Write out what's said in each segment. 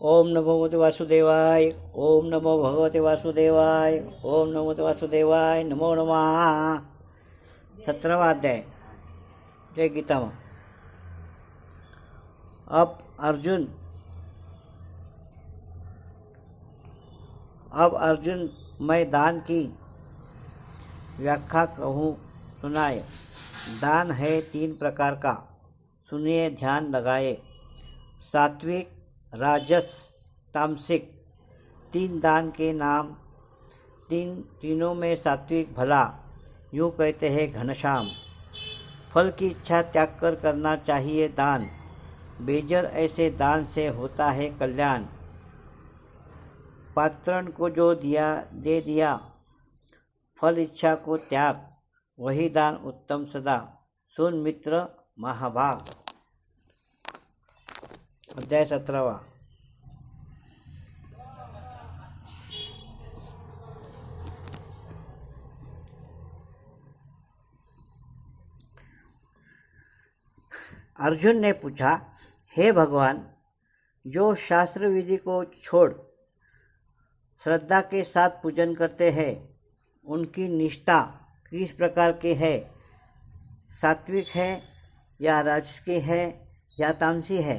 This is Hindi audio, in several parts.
ओम नमो भगवते वासुदेवाय। ओम नमो भगवते वासुदेवाय। ओम नमो भगवते वासुदेवाय नमो नमः। 17वां अध्याय जय गीता में। अब अर्जुन मैं दान की व्याख्या कहूँ सुनाए। दान है 3 प्रकार का, सुनिए ध्यान लगाए। सात्विक, राजस, तामसिक। 3 दान के नाम। तीनों में सात्विक भला, यूँ कहते हैं घनश्याम। फल की इच्छा त्याग कर करना चाहिए दान। बेजर ऐसे दान से होता है कल्याण। पात्रन को जो दिया दे दिया, फल इच्छा को त्याग, वही दान उत्तम सदा। सुन मित्र महाभाग। अध्याय 17वां। अर्जुन ने पूछा, हे भगवान, जो शास्त्र विधि को छोड़ श्रद्धा के साथ पूजन करते हैं, उनकी निष्ठा किस प्रकार की है? सात्विक है या राजसिक है या तामसी है?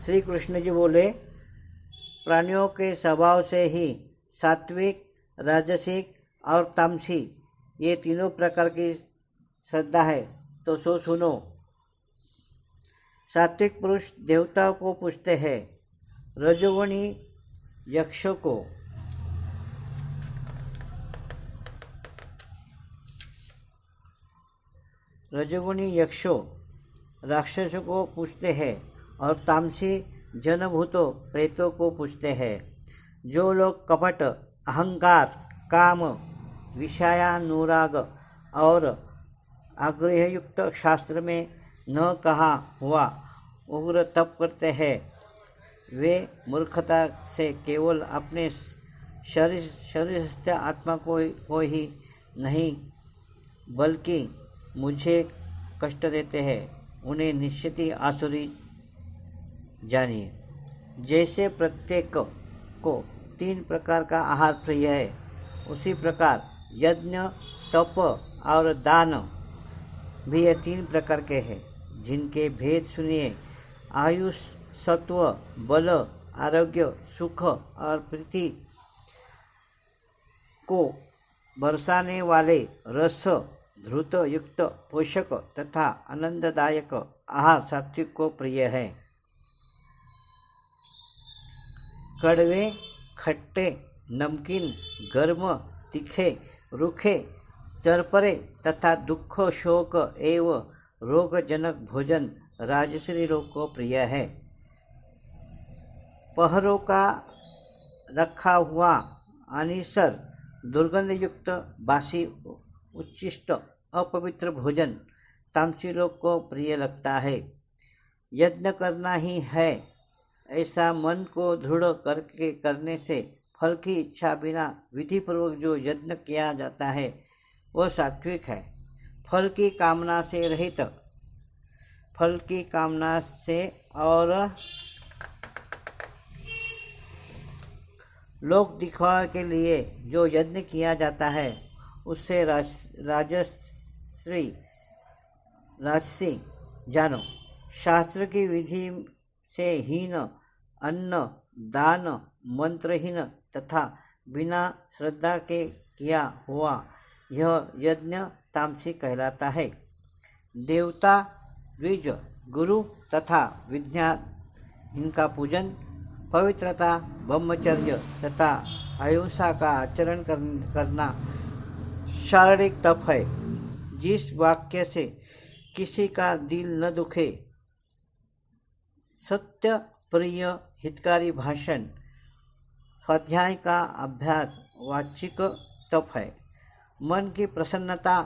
श्री कृष्ण जी बोले, प्राणियों के स्वभाव से ही सात्विक, राजसिक और तामसी ये तीनों प्रकार की श्रद्धा है। तो सो सुनो। सात्विक पुरुष देवताओं को पूजते हैं, रजोगुणी यक्षों को, राक्षसों को पूजते हैं और तामसी जनभूतों प्रेतों को पूजते हैं। जो लोग कपट, अहंकार, काम, विषयानुराग और आग्रहयुक्त शास्त्र में न कहा हुआ उग्र तप करते हैं, वे मूर्खता से केवल अपने शरीरस्थ आत्मा को ही नहीं बल्कि मुझे कष्ट देते हैं। उन्हें निश्चित ही आसुरी जानिए। जैसे प्रत्येक को 3 प्रकार का आहार प्रिय है, उसी प्रकार यज्ञ, तप और दान भी ये 3 प्रकार के हैं, जिनके भेद सुनिए। आयुष, सत्व, बल, आरोग्य, सुख और प्रीति को बरसाने वाले रस, धृत युक्त पोषक तथा आनंददायक आहार सात्विक को प्रिय है। कड़वे, खट्टे, नमकीन, गर्म, तीखे, रूखे, चरपरे तथा दुख, शोक एवं रोगजनक भोजन राजसी लोग को प्रिय है। पहरों का रखा हुआ अनिसर, दुर्गंध युक्त बासी, उच्छिष्ट, अपवित्र भोजन तामसी लोग को प्रिय लगता है। यज्ञ करना ही है ऐसा मन को दृढ़ करके करने से फल की इच्छा बिना विधिपूर्वक जो यज्ञ किया जाता है वह सात्विक है। फल की कामना से रहित, फल की कामना से और लोक दिखावे के लिए जो यज्ञ किया जाता है उससे राजसी जानो। शास्त्र की विधि से हीन अन्न, दान, मंत्रहीन तथा बिना श्रद्धा के किया हुआ यह यज्ञ तामसी कहलाता है। देवता, द्विज, गुरु तथा विद्या इनका पूजन, पवित्रता, ब्रह्मचर्य तथा अहिंसा का आचरण करना शारीरिक तप है। जिस वाक्य से किसी का दिल न दुखे, सत्य, प्रिय, हितकारी भाषण, स्वाध्याय का अभ्यास वाचिक तप है। मन की प्रसन्नता,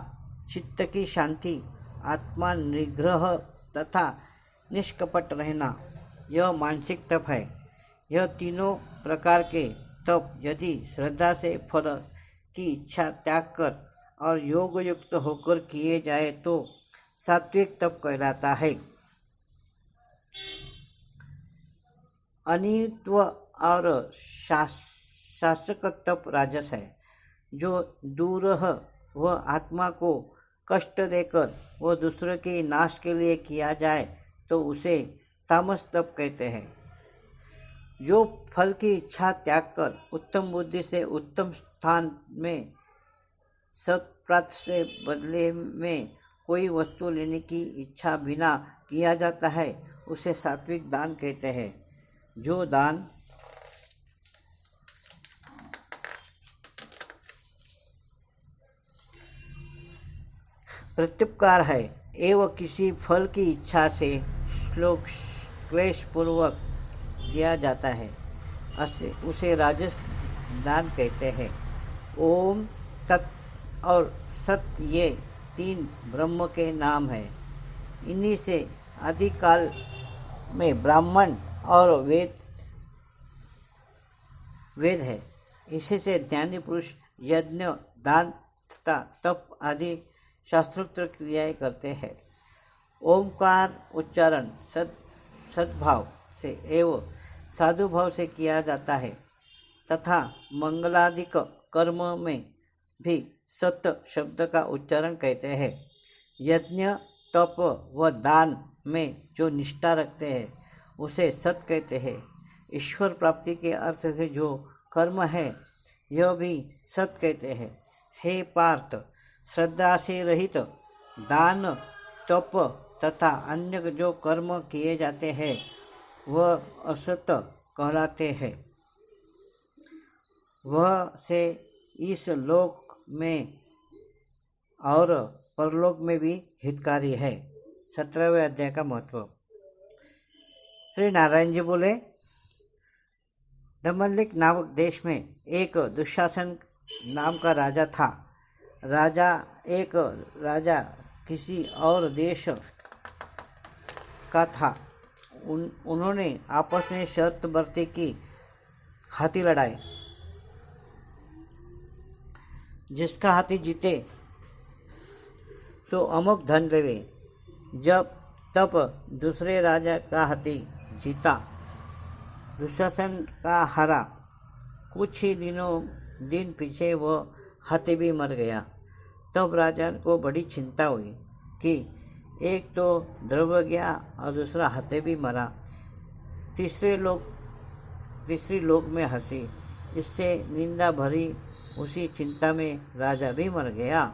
चित्त की शांति, आत्मा निग्रह तथा निष्कपट रहना यह मानसिक तप है। यह तीनों प्रकार के तप यदि श्रद्धा से फल की इच्छा त्याग कर और योग युक्त होकर किए जाए तो सात्विक तप कहलाता है। अनित्व और शासकत्व राजस है। जो दूरह व आत्मा को कष्ट देकर वो दूसरे के नाश के लिए किया जाए तो उसे तामस तप कहते हैं। जो फल की इच्छा त्याग कर उत्तम बुद्धि से उत्तम स्थान में सत्प्राप्त से बदले में कोई वस्तु लेने की इच्छा बिना किया जाता है उसे सात्विक दान कहते हैं। जो दान प्रत्युपकार है एवं किसी फल की इच्छा से श्लोक क्लेश पूर्वक दिया जाता है उसे राजस दान कहते हैं। ओम तत् और सत ये तीन ब्रह्म के नाम है। इन्हीं से आदिकाल में ब्राह्मण और वेद है। इसी से ज्ञानी पुरुष यज्ञ दान तथा तप आदि शास्त्रोक्त क्रियाएं करते हैं। ओमकार उच्चारण सद्भाव से एवं साधु भाव से किया जाता है तथा मंगलादिक कर्म में भी सत्य शब्द का उच्चारण कहते हैं। यज्ञ तप व दान में जो निष्ठा रखते हैं उसे सत कहते हैं। ईश्वर प्राप्ति के अर्थ से जो कर्म है यह भी सत कहते हैं। हे पार्थ, श्रद्धा से रहित दान तप तथा अन्य जो कर्म किए जाते हैं वह असत कहलाते हैं। वह से इस लोक में और परलोक में भी हितकारी है। 17वें अध्याय का महत्व। श्री नारायण जी बोले, दमनलिक नामक देश में एक दुशासन नाम का राजा था। राजा किसी और देश का था। उन्होंने आपस में शर्त बरती कि हाथी लड़ाए। जिसका हाथी जीते तो अमुक धन देवे। जब तब दूसरे राजा का हाथी जीता, दुशासन का हारा। कुछ ही दिन पीछे वह हाथी भी मर गया। तब राजा को बड़ी चिंता हुई कि एक तो द्रव्य गया और दूसरा हाथी भी मरा। तीसरी लोक में हंसी। इससे निंदा भरी उसी चिंता में राजा भी मर गया।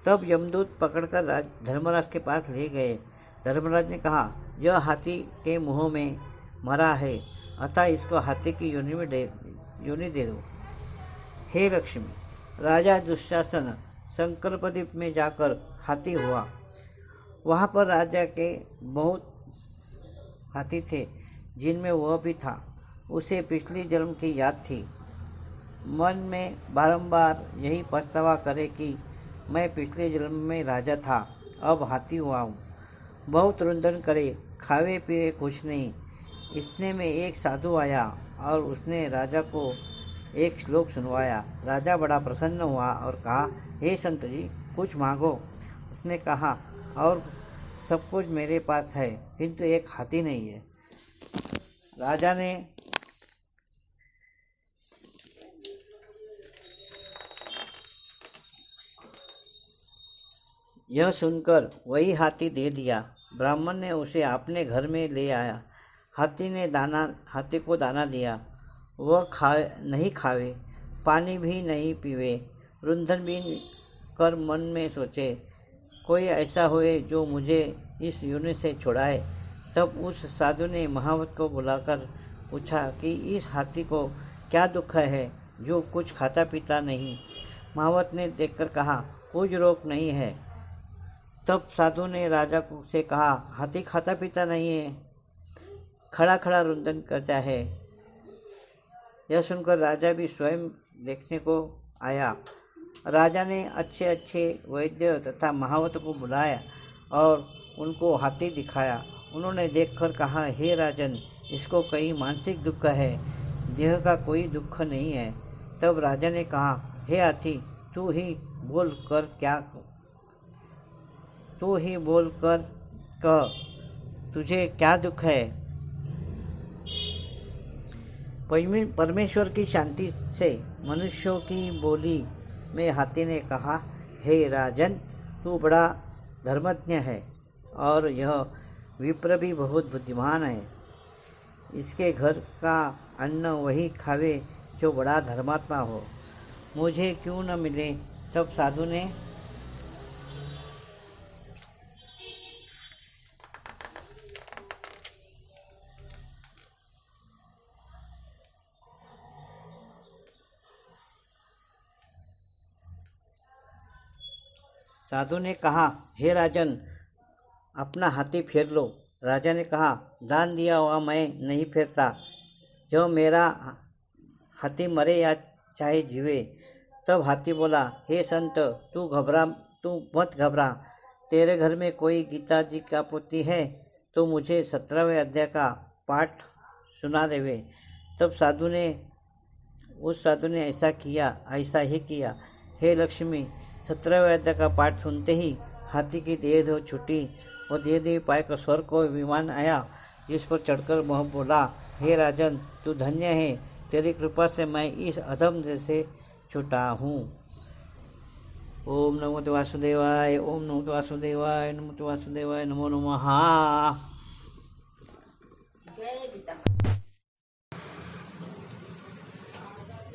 तब यमदूत पकड़कर धर्मराज के पास ले गए। धर्मराज ने कहा, यह हाथी के मुंह में मरा है, अतः इसको हाथी की योनि दे दो। हे लक्ष्मी, राजा दुशासन संकल्पद्वीप में जाकर हाथी हुआ। वहाँ पर राजा के बहुत हाथी थे, जिनमें वह भी था। उसे पिछली जन्म की याद थी। मन में बारंबार यही पछतावा करे कि मैं पिछले जन्म में राजा था, अब हाथी हुआ हूँ। बहुत रुंधन करे, खावे पिए कुछ नहीं। इतने में एक साधु आया और उसने राजा को एक श्लोक सुनवाया। राजा बड़ा प्रसन्न हुआ और कहा, हे संत जी, कुछ मांगो। उसने कहा, और सब कुछ मेरे पास है, किंतु एक हाथी नहीं है। राजा ने यह सुनकर वही हाथी दे दिया। ब्राह्मण ने उसे अपने घर में ले आया। हाथी को दाना दिया। वह नहीं खावे, पानी भी नहीं पीवे, रुंधन भी कर मन में सोचे, कोई ऐसा होए जो मुझे इस योनि से छुड़ाए। तब उस साधु ने महावत को बुलाकर पूछा कि इस हाथी को क्या दुख है जो कुछ खाता पीता नहीं। महावत ने देखकर कहा, कुछ रोग नहीं है। तब साधु ने राजा से कहा, हाथी खाता पीता नहीं है, खड़ा खड़ा रुंधन करता है। यह सुनकर राजा भी स्वयं देखने को आया। राजा ने अच्छे वैद्य तथा महावत को बुलाया और उनको हाथी दिखाया। उन्होंने देखकर कहा, हे राजन, इसको कई मानसिक दुख है, देह का कोई दुख नहीं है। तब राजा ने कहा, हे हाथी, तू ही बोल कर कह, तुझे क्या दुख है। परमेश्वर की शांति से मनुष्यों की बोली में हाथी ने कहा, हे राजन, तू बड़ा धर्मज्ञ है और यह विप्र भी बहुत बुद्धिमान है। इसके घर का अन्न वही खावे जो बड़ा धर्मात्मा हो, मुझे क्यों न मिले। तब साधु ने कहा, हे राजन, अपना हाथी फेर लो। राजा ने कहा, दान दिया हुआ मैं नहीं फेरता, जो मेरा हाथी मरे या चाहे जीवे। तब हाथी बोला, हे संत, तू मत घबरा। तेरे घर में कोई गीता जी का पोथी है तो मुझे 17वें अध्याय का पाठ सुना देवे। तब उस साधु ने ऐसा ही किया। हे लक्ष्मी, 17वें अध्याय का पाठ सुनते ही हाथी की देह छूटी और देह पाकर स्वर्ग को विमान आया, जिस पर चढ़कर वह बोला, हे राजन, तू धन्य है, तेरी कृपा से मैं इस अधम देह से छूटा हूँ। ओम नमो वासुदेवाय, ओम नमो वासुदेवाय, नमो वासुदेवाय, नमो नमः। जय गीता।